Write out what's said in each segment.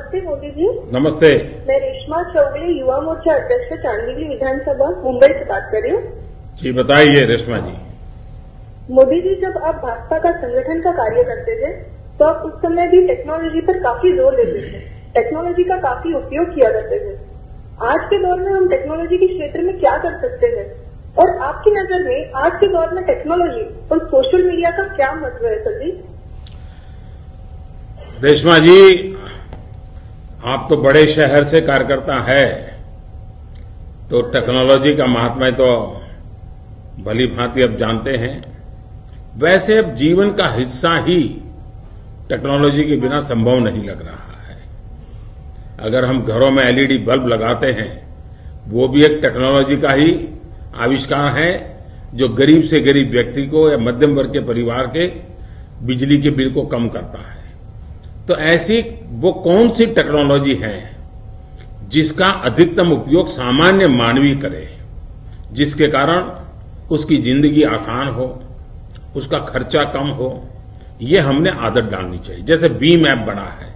नमस्ते मोदी जी। नमस्ते। मैं रेशमा चौगले, युवा मोर्चा अध्यक्ष, चांदीगली विधानसभा, मुंबई से बात कर रही हूँ। जी बताइए रेशमा जी। मोदी जी, जब आप भाजपा का संगठन का कार्य करते थे तो आप उस समय भी टेक्नोलॉजी पर काफी जोर देते थे, टेक्नोलॉजी का काफी उपयोग किया करते थे। आज के दौर में हम टेक्नोलॉजी के क्षेत्र में क्या कर सकते हैं, और आपकी नजर में आज के दौर में टेक्नोलॉजी और सोशल मीडिया का क्या महत्व है सर जी? रेशमा जी, आप तो बड़े शहर से कार्यकर्ता है, तो टेक्नोलॉजी का महात्म्य तो भली भांति अब जानते हैं। वैसे अब जीवन का हिस्सा ही टेक्नोलॉजी के बिना संभव नहीं लग रहा है। अगर हम घरों में एलईडी बल्ब लगाते हैं, वो भी एक टेक्नोलॉजी का ही आविष्कार है, जो गरीब से गरीब व्यक्ति को या मध्यम वर्ग के परिवार के बिजली के बिल को कम करता है। तो ऐसी वो कौन सी टेक्नोलॉजी है जिसका अधिकतम उपयोग सामान्य मानवी करे, जिसके कारण उसकी जिंदगी आसान हो, उसका खर्चा कम हो, ये हमने आदत डालनी चाहिए। जैसे भीम ऐप बना है,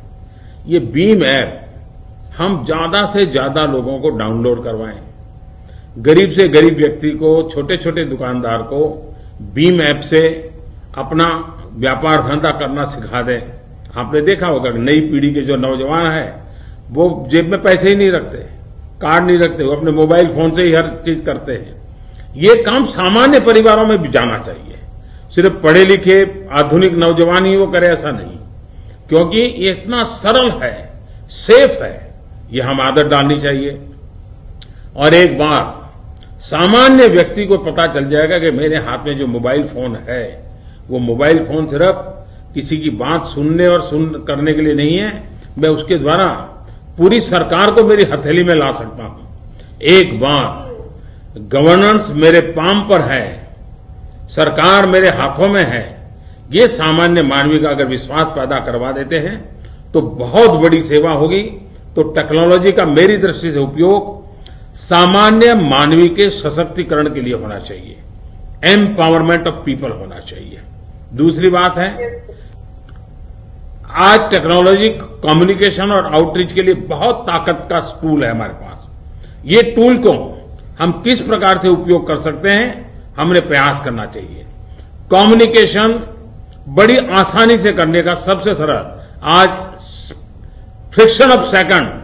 ये भीम ऐप हम ज्यादा से ज्यादा लोगों को डाउनलोड करवाएं। गरीब से गरीब व्यक्ति को, छोटे छोटे दुकानदार को भीम ऐप से अपना व्यापार धंधा करना सिखा दें। आपने देखा होगा नई पीढ़ी के जो नौजवान है वो जेब में पैसे ही नहीं रखते, कार्ड नहीं रखते, वो अपने मोबाइल फोन से ही हर चीज करते हैं। ये काम सामान्य परिवारों में भी जाना चाहिए। सिर्फ पढ़े लिखे आधुनिक नौजवान ही वो करे ऐसा नहीं, क्योंकि ये इतना सरल है, सेफ है, ये हम आदत डालनी चाहिए। और एक बार सामान्य व्यक्ति को पता चल जाएगा कि मेरे हाथ में जो मोबाइल फोन है, वो मोबाइल फोन सिर्फ किसी की बात सुनने और करने के लिए नहीं है, मैं उसके द्वारा पूरी सरकार को मेरी हथेली में ला सकता हूं। एक बार गवर्नेंस मेरे पाम पर है, सरकार मेरे हाथों में है, ये सामान्य मानवी का अगर विश्वास पैदा करवा देते हैं तो बहुत बड़ी सेवा होगी। तो टेक्नोलॉजी का मेरी दृष्टि से उपयोग सामान्य मानवी के सशक्तिकरण के लिए होना चाहिए, एम्पावरमेंट ऑफ पीपल होना चाहिए। दूसरी बात है, आज टेक्नोलॉजी कम्युनिकेशन और आउटरीच के लिए बहुत ताकत का टूल है हमारे पास। ये टूल को हम किस प्रकार से उपयोग कर सकते हैं, हमने प्रयास करना चाहिए। कम्युनिकेशन बड़ी आसानी से करने का सबसे सरल, आज फ्रिक्शन ऑफ सेकंड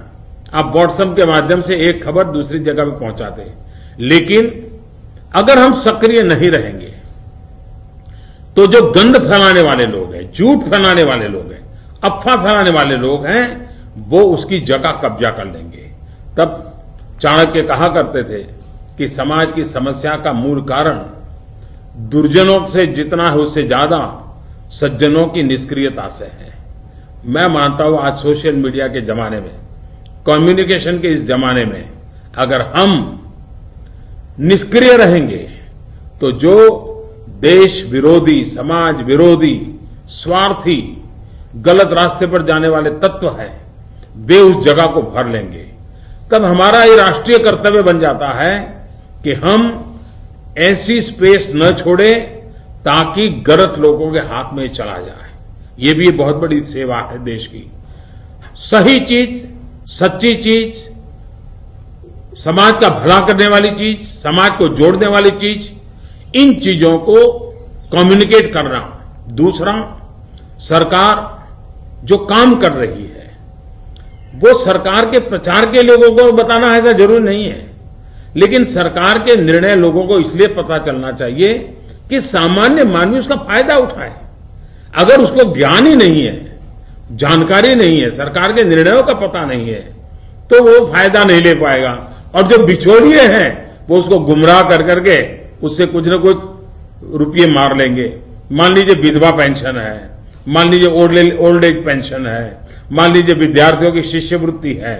आप व्हाट्सएप के माध्यम से एक खबर दूसरी जगह पे पहुंचाते हैं। लेकिन अगर हम सक्रिय नहीं रहेंगे तो जो गंद फैलाने वाले लोग हैं, झूठ फैलाने वाले लोग हैं, अफवाह फैलाने वाले लोग हैं, वो उसकी जगह कब्जा कर लेंगे। तब चाणक्य कहा करते थे कि समाज की समस्या का मूल कारण दुर्जनों से जितना है उससे ज्यादा सज्जनों की निष्क्रियता से है। मैं मानता हूं आज सोशल मीडिया के जमाने में, कम्युनिकेशन के इस जमाने में अगर हम निष्क्रिय रहेंगे तो जो देश विरोधी, समाज विरोधी, स्वार्थी, गलत रास्ते पर जाने वाले तत्व हैं, वे उस जगह को भर लेंगे। तब हमारा ये राष्ट्रीय कर्तव्य बन जाता है कि हम ऐसी स्पेस न छोड़ें ताकि गलत लोगों के हाथ में चला जाए। ये भी बहुत बड़ी सेवा है देश की। सही चीज, सच्ची चीज, समाज का भला करने वाली चीज, समाज को जोड़ने वाली चीज, इन चीजों को कम्युनिकेट करना। दूसरा, सरकार जो काम कर रही है वो सरकार के प्रचार के लोगों को बताना ऐसा जरूरी नहीं है, लेकिन सरकार के निर्णय लोगों को इसलिए पता चलना चाहिए कि सामान्य मानवी उसका फायदा उठाए। अगर उसको ज्ञान ही नहीं है, जानकारी नहीं है, सरकार के निर्णयों का पता नहीं है, तो वो फायदा नहीं ले पाएगा। और जो बिचौलिए हैं वो उसको गुमराह कर करके उससे कुछ न कुछ रुपये मार लेंगे। मान लीजिए विधवा पेंशन है, मान लीजिए ओल्ड एज पेंशन है, मान लीजिए विद्यार्थियों की शिष्यवृत्ति है,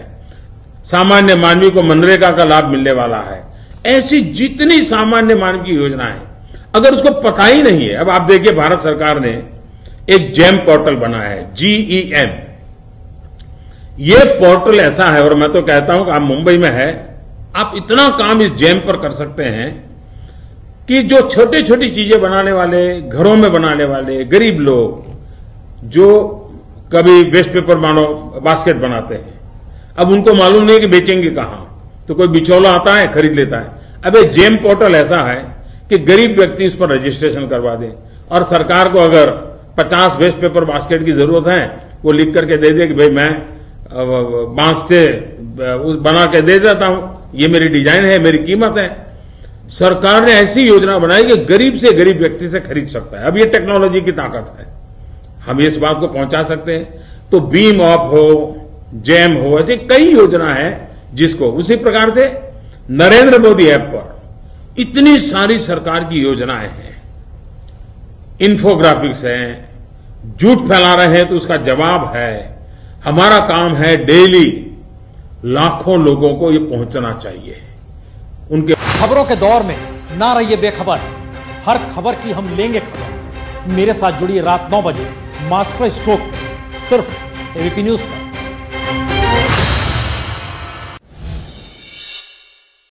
सामान्य मानवी को मनरेगा का लाभ मिलने वाला है। ऐसी जितनी सामान्य मानव की योजनाएं, अगर उसको पता ही नहीं है। अब आप देखिए भारत सरकार ने एक जेम पोर्टल बनाया है, GEM। ये पोर्टल ऐसा है, और मैं तो कहता हूं कि आप मुंबई में है, आप इतना काम इस जेम पर कर सकते हैं कि जो छोटी छोटी चीजें बनाने वाले, घरों में बनाने वाले गरीब लोग, जो कभी वेस्ट पेपर बास्केट बनाते हैं। अब उनको मालूम नहीं कि बेचेंगे कहां, तो कोई बिचौला आता है, खरीद लेता है। अब एक जेम पोर्टल ऐसा है कि गरीब व्यक्ति इस पर रजिस्ट्रेशन करवा दे और सरकार को अगर 50 वेस्ट पेपर बास्केट की जरूरत है, वो लिख करके दे दे कि भाई मैं बांस से बना के दे देता हूं, ये मेरी डिजाइन है, मेरी कीमत है। सरकार ने ऐसी योजना बनाई कि गरीब से गरीब व्यक्ति से खरीद सकता है। अब ये टेक्नोलॉजी की ताकत है, हम इस बात को पहुंचा सकते हैं। तो बीम ऑफ हो, जैम हो, ऐसी कई योजना है जिसको, उसी प्रकार से नरेंद्र मोदी ऐप पर इतनी सारी सरकार की योजनाएं हैं, इन्फोग्राफिक्स हैं, झूठ फैला रहे हैं तो उसका जवाब है। हमारा काम है डेली लाखों लोगों को ये पहुंचना चाहिए। उनके खबरों के दौर में ना रहिए बेखबर, हर खबर की हम लेंगे खबर। मेरे साथ जुड़िए रात 9 बजे मास्टर स्ट्रोक सिर्फ एबीपी न्यूज पर।